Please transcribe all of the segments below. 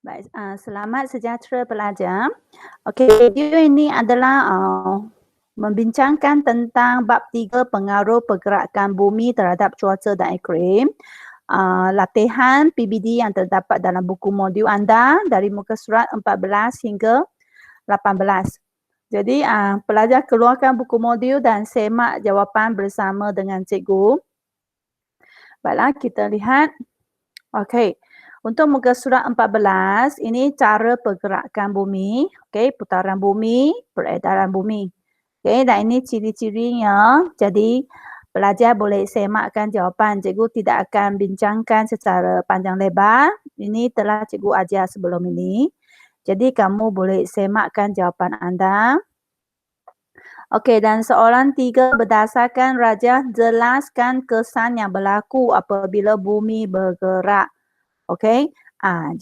Baik, selamat sejahtera pelajar. Okey, video ini adalah membincangkan tentang bab 3 pengaruh pergerakan bumi terhadap cuaca dan iklim. Latihan PBD yang terdapat dalam buku modul anda dari muka surat 14 hingga 18. Jadi, pelajar keluarkan buku modul dan semak jawapan bersama dengan cikgu. Baiklah, kita lihat. Okey. Untuk muka surat 14, ini cara pergerakan bumi, okey, putaran bumi, peredaran bumi. Okey, dan ini ciri-cirinya. Jadi, pelajar boleh semakkan jawapan. Cikgu tidak akan bincangkan secara panjang lebar. Ini telah cikgu ajar sebelum ini. Jadi, kamu boleh semakkan jawapan anda. Okey, dan soalan 3, berdasarkan rajah, jelaskan kesan yang berlaku apabila bumi bergerak. Okey,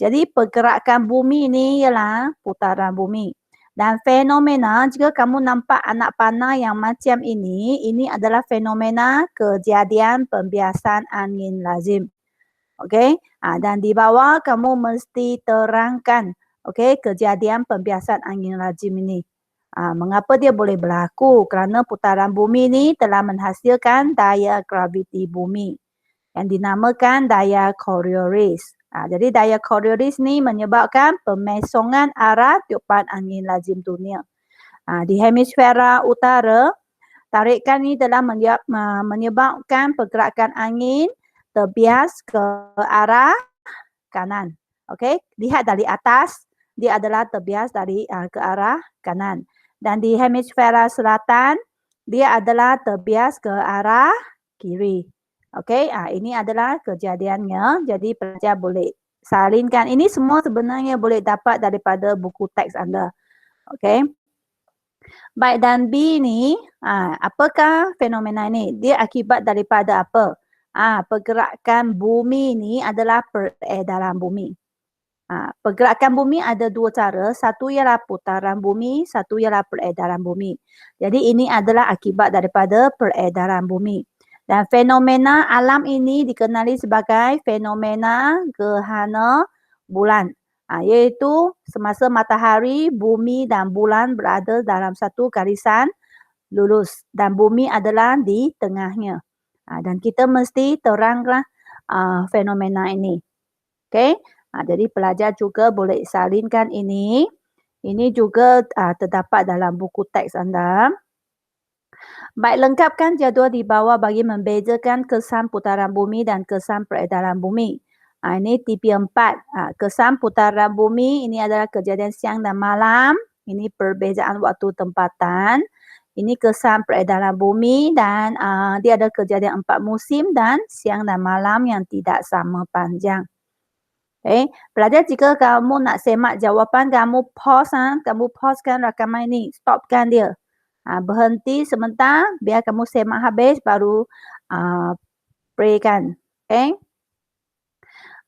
jadi pergerakan bumi ni ialah putaran bumi. Dan fenomena, jika kamu nampak anak panah yang macam ini adalah fenomena kejadian pembiasan angin lazim. Okey, dan di bawah kamu mesti terangkan, okey, kejadian pembiasan angin lazim ini. Mengapa dia boleh berlaku? Kerana putaran bumi ni telah menghasilkan daya graviti bumi yang dinamakan daya Coriolis. Jadi daya Coriolis ni menyebabkan pemesongan arah tiupan angin lazim dunia. Di hemisfera utara, tarikan ni telah menyebabkan pergerakan angin terbias ke arah kanan. Okey, lihat dari atas, dia adalah terbias dari ke arah kanan. Dan di hemisfera selatan, dia adalah terbias ke arah kiri. Okey, ini adalah kejadiannya. Jadi pelajar boleh salinkan. Ini semua sebenarnya boleh dapat daripada buku teks anda. Okey. Baik, dan B ni, apakah fenomena ini? Dia akibat daripada apa? Pergerakan bumi ni adalah peredaran bumi. Pergerakan bumi ada dua cara. Satu ialah putaran bumi, satu ialah peredaran bumi. Jadi ini adalah akibat daripada peredaran bumi. Dan fenomena alam ini dikenali sebagai fenomena gerhana bulan. Iaitu semasa matahari, bumi dan bulan berada dalam satu garisan lurus. Dan bumi adalah di tengahnya. Dan kita mesti terangkan fenomena ini. Okey. Jadi pelajar juga boleh salinkan ini. Ini juga terdapat dalam buku teks anda. Baik, lengkapkan jadual di bawah bagi membezakan kesan putaran bumi dan kesan peredaran bumi. Ini TP4. Kesan putaran bumi ini adalah kejadian siang dan malam. Ini perbezaan waktu tempatan. Ini kesan peredaran bumi dan dia ada kejadian 4 musim dan siang dan malam yang tidak sama panjang. Okay. Pelajar, jika kamu nak semak jawapan, kamu pause, kamu pausekan rakaman ini, stopkan dia. Berhenti sebentar, biar kamu semak habis, baru playkan. Okay.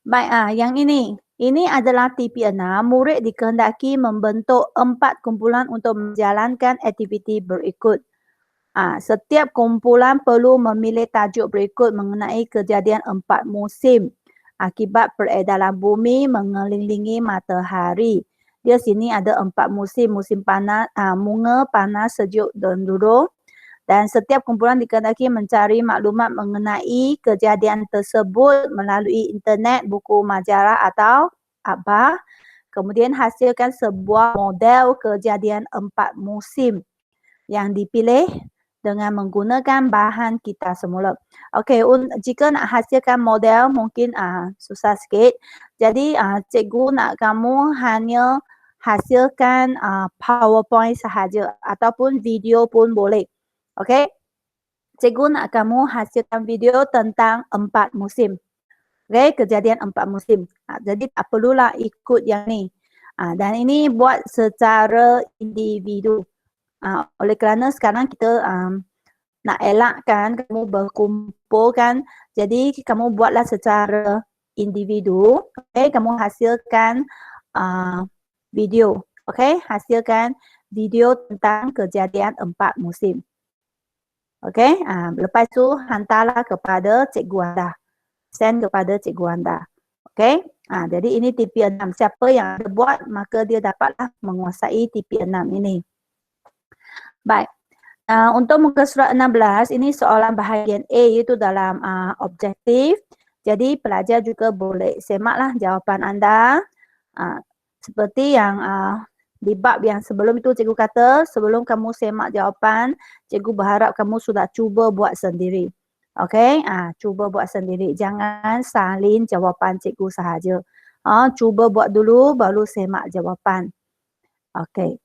Baik, yang ini. Ini adalah TP6. Murid dikehendaki membentuk 4 kumpulan untuk menjalankan aktiviti berikut. Setiap kumpulan perlu memilih tajuk berikut mengenai kejadian 4 musim akibat peredaran bumi mengelilingi matahari. Dia sini ada 4 musim. Musim panas, munga, panas, sejuk dan duduk. Dan setiap kumpulan dikehendaki mencari maklumat mengenai kejadian tersebut melalui internet, buku majalah atau akhbar. Kemudian hasilkan sebuah model kejadian 4 musim yang dipilih dengan menggunakan bahan kita semula. Okey, jika nak hasilkan model mungkin susah sikit. Jadi cikgu nak kamu hanya hasilkan PowerPoint sahaja ataupun video pun boleh. Okey. Cikgu nak kamu hasilkan video tentang 4 musim. Okey, kejadian 4 musim. Jadi tak perlulah ikut yang ni. Dan ini buat secara individu. Oleh kerana sekarang kita nak elakkan kamu berkumpul kan. Jadi kamu buatlah secara individu. Okey, kamu hasilkan video. Okey, hasilkan video tentang kejadian 4 musim. Okey, lepas tu hantarlah kepada cikgu anda. Send kepada cikgu anda. Okey, Jadi ini TP6. Siapa yang ada buat, maka dia dapatlah menguasai TP6 ini. Baik. Untuk muka surat 16, ini soalan bahagian A iaitu dalam objektif. Jadi pelajar juga boleh semaklah jawapan anda. Seperti yang di bab yang sebelum itu cikgu kata, sebelum kamu semak jawapan, cikgu berharap kamu sudah cuba buat sendiri. Okey, cuba buat sendiri. Jangan salin jawapan cikgu sahaja. Cuba buat dulu baru semak jawapan. Okey.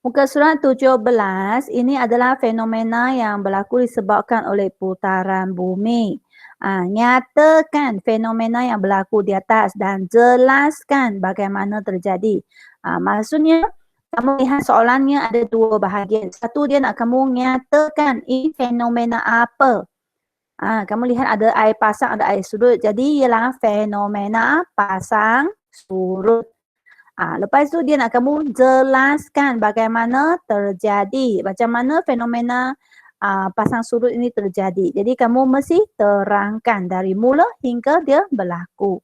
Muka surat 17, ini adalah fenomena yang berlaku disebabkan oleh putaran bumi. Nyatakan fenomena yang berlaku di atas dan jelaskan bagaimana terjadi. Maksudnya, kamu lihat soalannya ada dua bahagian. Satu, dia nak kamu nyatakan ini fenomena apa. Kamu lihat ada air pasang, ada air surut. Jadi, ialah fenomena pasang surut. Lepas tu dia nak kamu jelaskan bagaimana terjadi, macam mana fenomena pasang surut ini terjadi. Jadi kamu mesti terangkan dari mula hingga dia berlaku.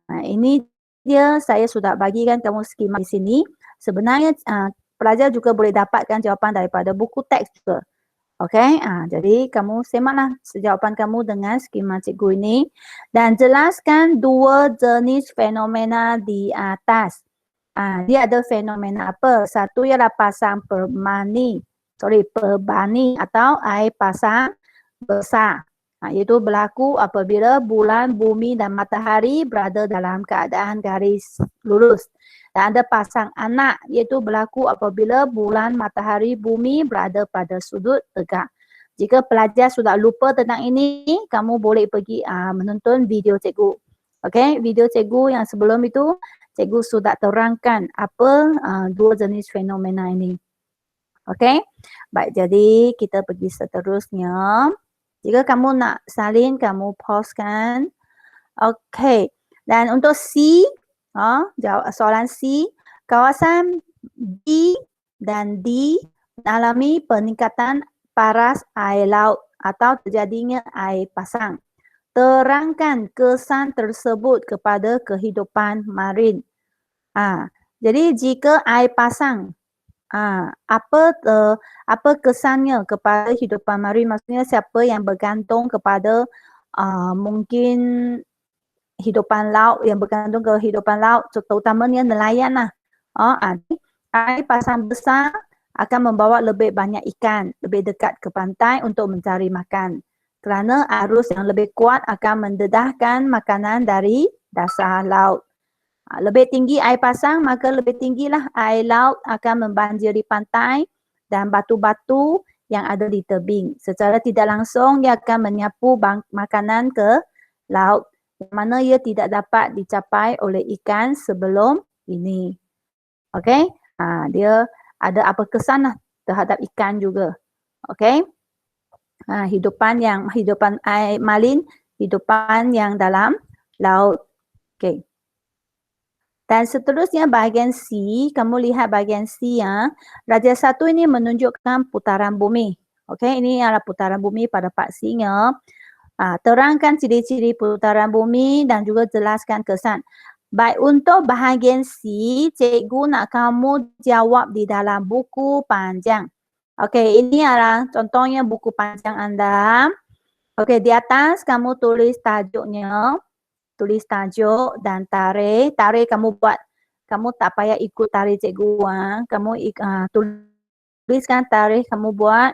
Ini dia saya sudah bagikan kamu skema di sini. Sebenarnya pelajar juga boleh dapatkan jawapan daripada buku teks juga. Okey, jadi kamu semaklah jawapan kamu dengan skema cikgu ini dan jelaskan dua jenis fenomena di atas. Dia ada fenomena apa? Satu ialah pasang perbani atau air pasang besar. Iaitu berlaku apabila bulan, bumi dan matahari berada dalam keadaan garis lurus. Dan ada pasang anak iaitu berlaku apabila bulan, matahari, bumi berada pada sudut tegak. Jika pelajar sudah lupa tentang ini, kamu boleh pergi menonton video cikgu. Okey, video cikgu yang sebelum itu, cikgu sudah terangkan apa dua jenis fenomena ini. Okey, baik, jadi kita pergi seterusnya. Jika kamu nak salin, kamu pause kan. Okey, dan untuk C, jawab soalan C, kawasan B dan D mengalami peningkatan paras air laut atau terjadinya air pasang. Terangkan kesan tersebut kepada kehidupan marin. Jadi jika air pasang, apa kesannya kepada kehidupan marin? Maksudnya siapa yang bergantung kepada mungkin hidupan laut, yang bergantung ke hidupan laut, terutamanya nelayan lah. Air pasang besar akan membawa lebih banyak ikan, lebih dekat ke pantai untuk mencari makan. Kerana arus yang lebih kuat akan mendedahkan makanan dari dasar laut. Lebih tinggi air pasang, maka lebih tinggilah air laut akan membanjiri pantai dan batu-batu yang ada di tebing. Secara tidak langsung, ia akan menyapu makanan ke laut, yang mana ia tidak dapat dicapai oleh ikan sebelum ini. Okey, dia ada apa kesan lah terhadap ikan juga. Okey, hidupan air marin, hidupan yang dalam laut. Okey. Dan seterusnya bahagian C, kamu lihat bahagian C ya. Darjah 1 ini menunjukkan putaran bumi. Okey, ini adalah putaran bumi pada part C-nya. Terangkan ciri-ciri putaran bumi dan juga jelaskan kesan. Baik, untuk bahagian C, cikgu nak kamu jawab di dalam buku panjang. Okey, ini adalah contohnya buku panjang anda. Okey, di atas kamu tulis tajuknya. Tulis tajuk dan tarikh. Tarikh kamu buat, kamu tak payah ikut tarikh cikgu. Kamu tuliskan tarikh kamu buat.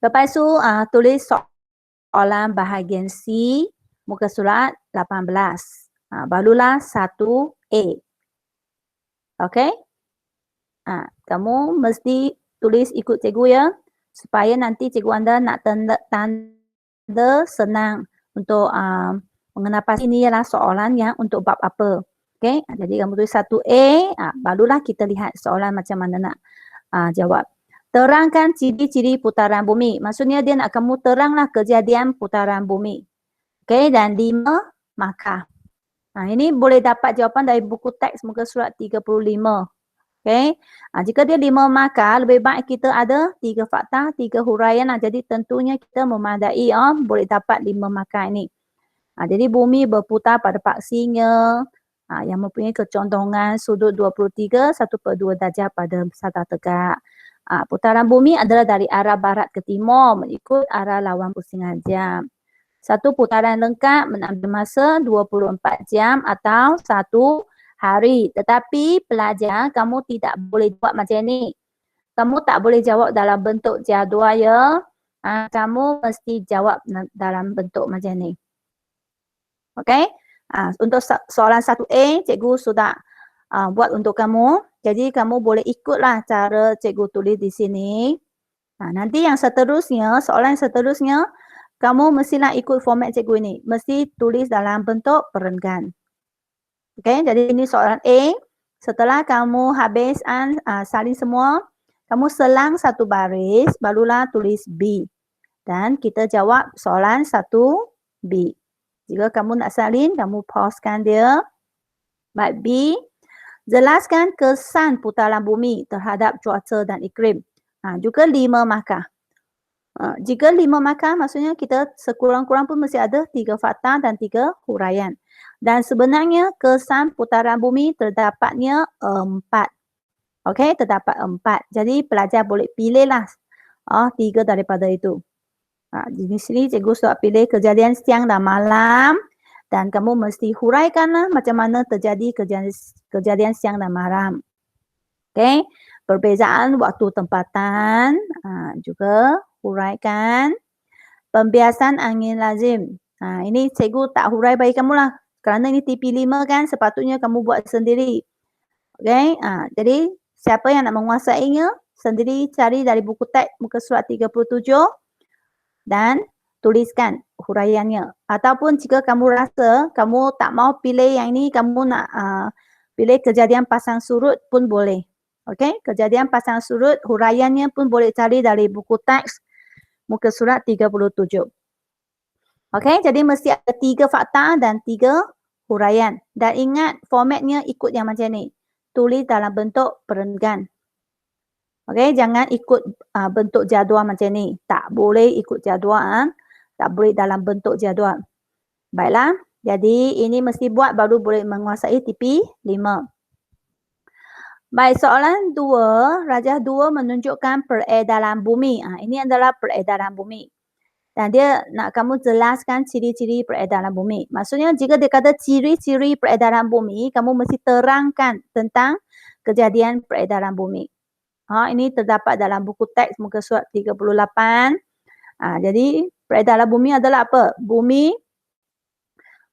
Lepas tu tulis soalan bahagian C, muka surat 18. Barulah 1A. Okey? Kamu mesti tulis ikut cikgu ya. Supaya nanti cikgu anda nak tanda senang untuk mengenal pasti ini ialah soalan yang untuk bab apa. Okey, jadi kamu tulis 1A, barulah kita lihat soalan macam mana nak jawab. Terangkan ciri-ciri putaran bumi. Maksudnya dia nak kamu teranglah kejadian putaran bumi. Okey, dan 5 markah. Ini boleh dapat jawapan dari buku teks muka surat 35. Okey, jika dia 5 markah, lebih baik kita ada 3 fakta, 3 huraian. Jadi tentunya kita memadai boleh dapat 5 markah ini. Jadi bumi berputar pada paksinya yang mempunyai kecondongan sudut 23 1/2 darjah pada sata tegak. Putaran bumi adalah dari arah barat ke timur mengikut arah lawan pusingan jam. Satu putaran lengkap mengambil masa 24 jam atau 1 hari. Tetapi pelajar, kamu tidak boleh buat macam ni. Kamu tak boleh jawab dalam bentuk jadual ya. Kamu mesti jawab dalam bentuk macam ni. Okey? Untuk soalan 1A, cikgu sudah buat untuk kamu. Jadi kamu boleh ikutlah cara cikgu tulis di sini. Nanti yang seterusnya, soalan seterusnya, kamu mestilah ikut format cikgu ini. Mesti tulis dalam bentuk perenggan. Okey, jadi ini soalan A. Setelah kamu habis salin semua, kamu selang satu baris, barulah tulis B. Dan kita jawab soalan 1B. Jika kamu nak salin, kamu pausekan dia. Baik, B. Jelaskan kesan putaran bumi terhadap cuaca dan iklim. Juga 5 markah. Jika 5 markah, maksudnya kita sekurang-kurang pun mesti ada 3 fakta dan 3 huraian. Dan sebenarnya kesan putaran bumi terdapatnya 4. Okey, terdapat 4. Jadi pelajar boleh pilihlah 3 daripada itu. Di sini cikgu sudah pilih kejadian siang dan malam dan kamu mesti huraikanlah macam mana terjadi kejadian siang dan malam. Okey, perbezaan waktu tempatan juga huraikan. Pembiasan angin lazim. Ini cikgu tak hurai bagi kamu lah. Kerana ini TP5 kan, sepatutnya kamu buat sendiri. Okey, jadi siapa yang nak menguasainya, sendiri cari dari buku teks muka surat 37 dan tuliskan huraiannya. Ataupun jika kamu rasa kamu tak mau pilih yang ini, kamu nak pilih kejadian pasang surut pun boleh. Okey, kejadian pasang surut, huraiannya pun boleh cari dari buku teks muka surat 37. Okey, jadi mesti ada 3 fakta dan 3 huraian. Dan ingat formatnya ikut yang macam ni. Tulis dalam bentuk perenggan. Okey, jangan ikut bentuk jadual macam ni. Tak boleh ikut jadual. Tak boleh dalam bentuk jadual. Baiklah, jadi ini mesti buat baru boleh menguasai TP5. Baik, soalan 2, rajah 2 menunjukkan peredaran bumi. Ini adalah peredaran bumi. Dan dia nak kamu jelaskan ciri-ciri peredaran bumi. Maksudnya jika dia kata ciri-ciri peredaran bumi, kamu mesti terangkan tentang kejadian peredaran bumi. Ini terdapat dalam buku teks muka surat 38. Jadi peredaran bumi adalah apa? Bumi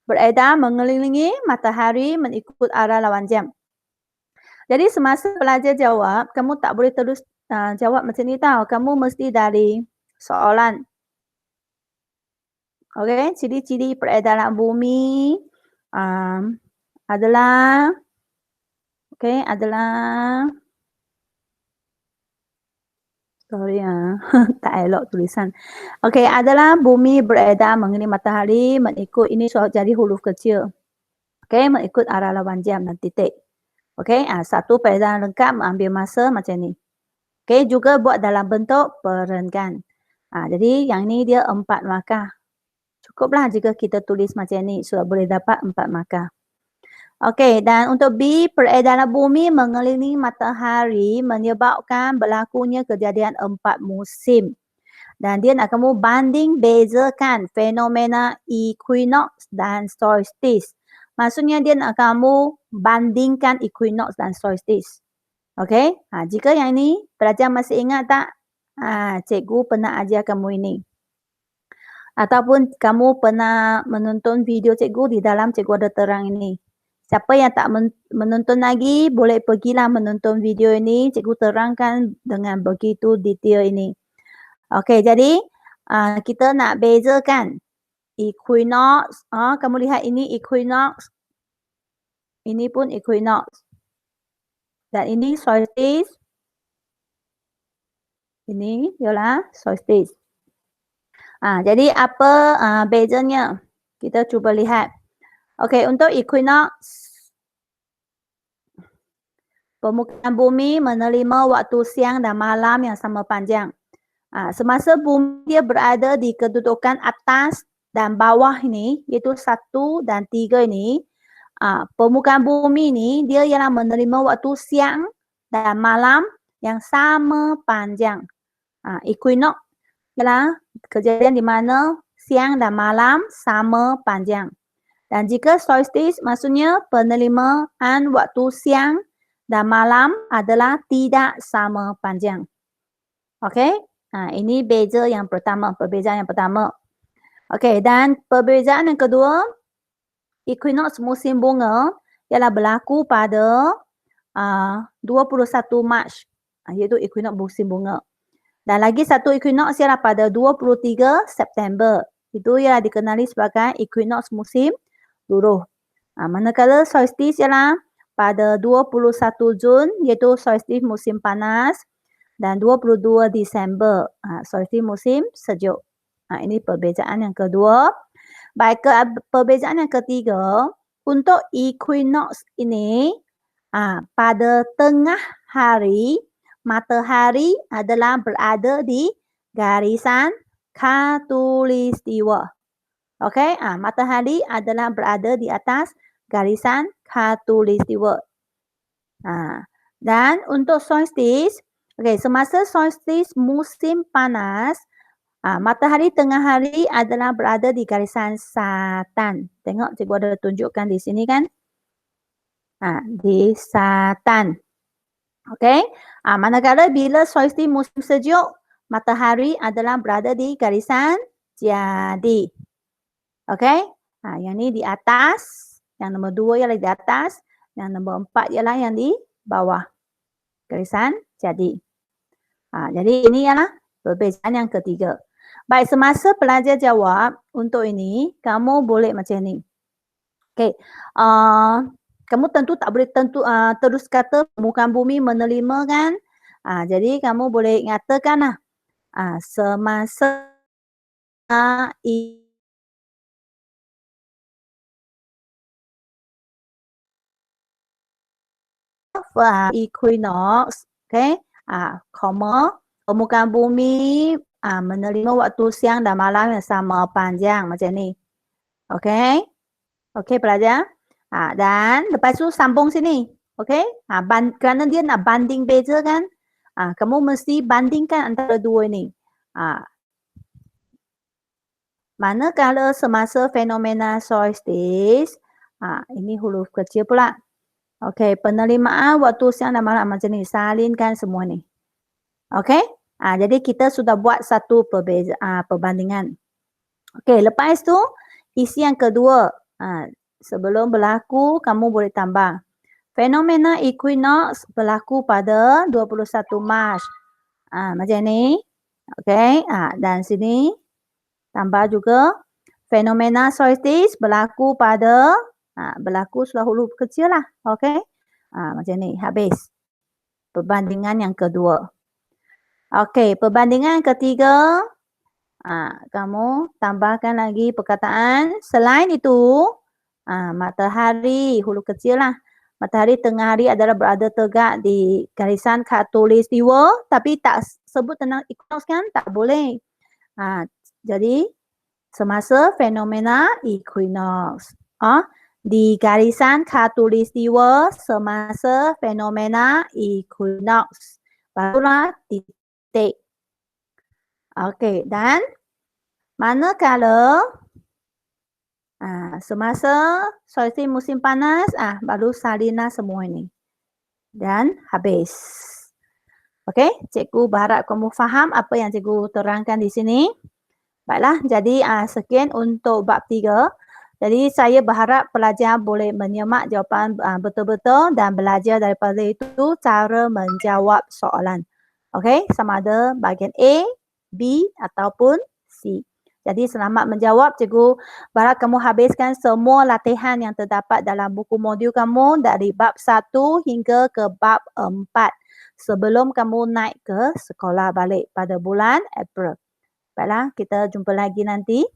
beredar mengelilingi matahari mengikut arah lawan jam. Jadi semasa pelajar jawab, kamu tak boleh terus jawab macam ni tau. Kamu mesti dari soalan. Okey, ciri-ciri peredaran bumi adalah tak elok tulisan. Okey, adalah bumi beredar mengelilingi matahari mengikut, ini jadi huruf kecil. Okey, mengikut arah lawan jam dan titik. Okey, satu peredaran lengkap mengambil masa macam ni. Okey, juga buat dalam bentuk perenggan. Jadi yang ni dia 4 markah. Cukuplah jika kita tulis macam ni, sudah boleh dapat 4 markah. Okey, dan untuk B, peredaran bumi mengelilingi matahari menyebabkan berlakunya kejadian 4 musim. Dan dia nak kamu banding bezakan fenomena equinox dan solstice. Maksudnya dia nak kamu bandingkan equinox dan solstice. Okey, jika yang ini pelajar masih ingat tak? Cikgu pernah ajar kamu ini. Ataupun kamu pernah menonton video cikgu, di dalam cikgu ada terang ini. Siapa yang tak menonton lagi, boleh pergilah menonton video ini. Cikgu terangkan dengan begitu detail ini. Okey, jadi kita nak bezakan equinox. Kamu lihat ini equinox. Ini pun equinox. Dan ini solstice. Ini ialah solstice. Jadi apa bezanya? Kita cuba lihat. Okey, untuk equinox, permukaan bumi menerima waktu siang dan malam yang sama panjang. Semasa bumi dia berada di kedudukan atas dan bawah ini, iaitu 1 dan 3 ini, permukaan bumi ni dia ialah menerima waktu siang dan malam yang sama panjang. Equinox ialah kejadian di mana siang dan malam sama panjang. Dan jika solstice maksudnya penerimaan waktu siang dan malam adalah tidak sama panjang. Okey? Ini beza yang pertama, perbezaan yang pertama. Okey, dan perbezaan yang kedua, equinox musim bunga ialah berlaku pada 21 Mac, iaitu equinox musim bunga. Dan lagi satu equinox ialah pada 23 September. Itu ialah dikenali sebagai equinox musim luruh. Manakala solstice ialah pada 21 Jun, iaitu solstice musim panas, dan 22 Disember, solstice musim sejuk. Ini perbezaan yang kedua. Baik, perbezaan yang ketiga, untuk equinox ini, pada tengah hari, matahari adalah berada di garisan khatulistiwa. Okey, matahari adalah berada di atas garisan khatulistiwa. Dan untuk solstice, semasa solstice musim panas, matahari tengah hari adalah berada di garisan Satan. Tengok cikgu ada tunjukkan di sini kan? Di Satan. Okey, manakala bila solstice musim sejuk, matahari adalah berada di garisan Jadi. Okey, yang ni di atas, yang nombor 2 ialah di atas, yang nombor 4 ialah yang di bawah. Garisan Jadi. Jadi ini ialah perbezaan yang ketiga. Baik, semasa pelajar jawab untuk ini, kamu boleh macam ni. Okey, kamu tentu tak boleh terus kata permukaan bumi menerima kan? Jadi kamu boleh nyatakan lah. Semasa equinox, okey, permukaan bumi menerima waktu siang dan malam yang sama panjang macam ni. Okey? Okey pelajar? Dan lepas tu sambung sini. Okey? Kerana dia nak banding beza kan? Kamu mesti bandingkan antara dua ni. Manakala semasa fenomena solstice, ini huruf kecil pula. Okey, penerimaan waktu siang dan malam macam ni. Salinkan semua ni. Okey? Jadi kita sudah buat satu perbandingan. Okey, lepas tu isi yang kedua. Sebelum berlaku, kamu boleh tambah. Fenomena equinox berlaku pada 21 Mac. Macam ni. Okey, dan sini tambah juga. Fenomena solstice berlaku pada, berlaku sudah huruf kecil lah. Okey, macam ni, habis. Perbandingan yang kedua. Okey, perbandingan yang ketiga. Kamu tambahkan lagi perkataan. Selain itu, matahari, huruf kecil lah. Matahari tengah hari adalah berada tegak di garisan khatulistiwa, tapi tak sebut tentang equinox kan? Tak boleh. Jadi, semasa fenomena equinox. Di garisan khatulistiwa semasa fenomena equinox. Barulah titik. Okey, dan manakala semasa solstice musim panas, baru salina semua ini. Dan habis. Okey, cikgu berharap kamu faham apa yang cikgu terangkan di sini. Baiklah, jadi sekian untuk bab 3. Jadi saya berharap pelajar boleh menyemak jawapan betul-betul dan belajar daripada itu cara menjawab soalan. Okey, sama ada bahagian A, B ataupun C. Jadi selamat menjawab. Cikgu berharap kamu habiskan semua latihan yang terdapat dalam buku modul kamu dari bab 1 hingga ke bab 4 sebelum kamu naik ke sekolah balik pada bulan April. Baiklah, kita jumpa lagi nanti.